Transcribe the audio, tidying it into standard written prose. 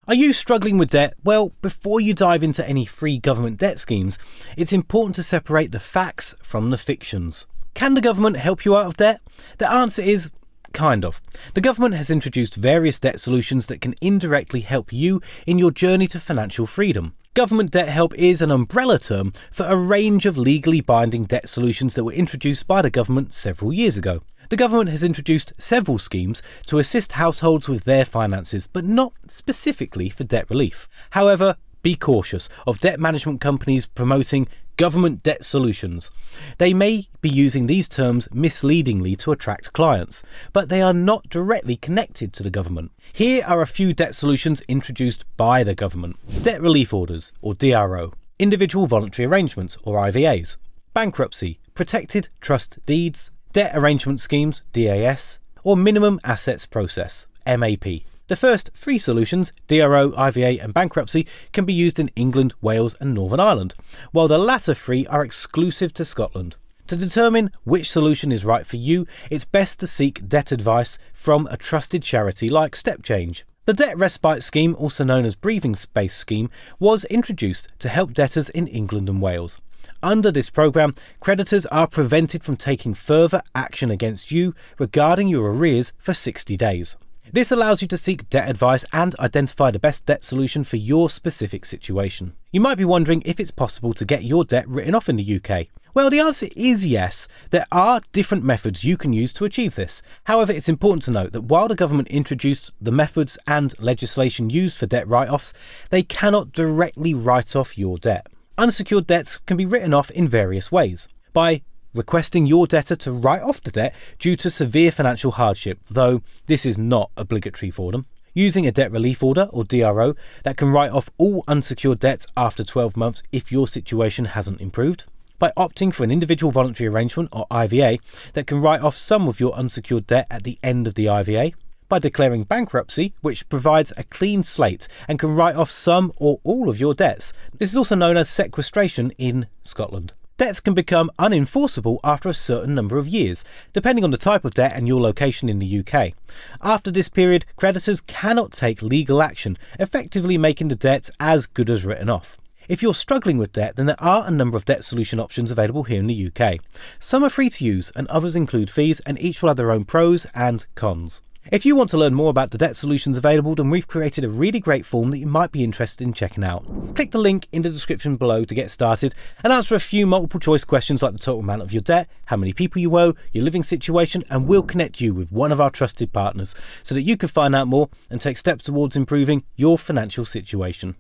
Are you struggling with debt? Well, before you dive into any free government debt schemes, it's important to separate the facts from the fictions. Can the government help you out of debt? The answer is kind of. The government has introduced various debt solutions that can indirectly help you in your journey to financial freedom. Government debt help is an umbrella term for a range of legally binding debt solutions that were introduced by the government several years ago. The government has introduced several schemes to assist households with their finances, but not specifically for debt relief. However, be cautious of debt management companies promoting government debt solutions. They may be using these terms misleadingly to attract clients, but they are not directly connected to the government. Here are a few debt solutions introduced by the government. Debt relief orders, or DRO. Individual voluntary arrangements, or IVAs. Bankruptcy, protected trust deeds. Debt arrangement schemes, DAS, or minimum assets process, MAP. The first three solutions, DRO, IVA and bankruptcy, can be used in England, Wales and Northern Ireland, while the latter three are exclusive to Scotland. To determine which solution is right for you, it's best to seek debt advice from a trusted charity like Step Change. The Debt Respite Scheme, also known as Breathing Space Scheme, was introduced to help debtors in England and Wales. Under this programme, creditors are prevented from taking further action against you regarding your arrears for 60 days. This allows you to seek debt advice and identify the best debt solution for your specific situation. You might be wondering if it's possible to get your debt written off in the UK. Well, the answer is yes. There are different methods you can use to achieve this. However, it's important to note that while the government introduced the methods and legislation used for debt write-offs, they cannot directly write off your debt. Unsecured debts can be written off in various ways. By requesting your debtor to write off the debt due to severe financial hardship, though this is not obligatory for them. Using a debt relief order, or DRO, that can write off all unsecured debts after 12 months if your situation hasn't improved. By opting for an individual voluntary arrangement, or IVA, that can write off some of your unsecured debt at the end of the IVA. By declaring bankruptcy, which provides a clean slate and can write off some or all of your debts. This is also known as sequestration in Scotland. Debts can become unenforceable after a certain number of years, depending on the type of debt and your location in the UK. After this period, creditors cannot take legal action, effectively making the debts as good as written off. If you're struggling with debt, then there are a number of debt solution options available here in the UK. Some are free to use and others include fees, and each will have their own pros and cons. If you want to learn more about the debt solutions available, then we've created a really great form that you might be interested in checking out. Click the link in the description below to get started and answer a few multiple choice questions like the total amount of your debt, how many people you owe, your living situation, and we'll connect you with one of our trusted partners so that you can find out more and take steps towards improving your financial situation.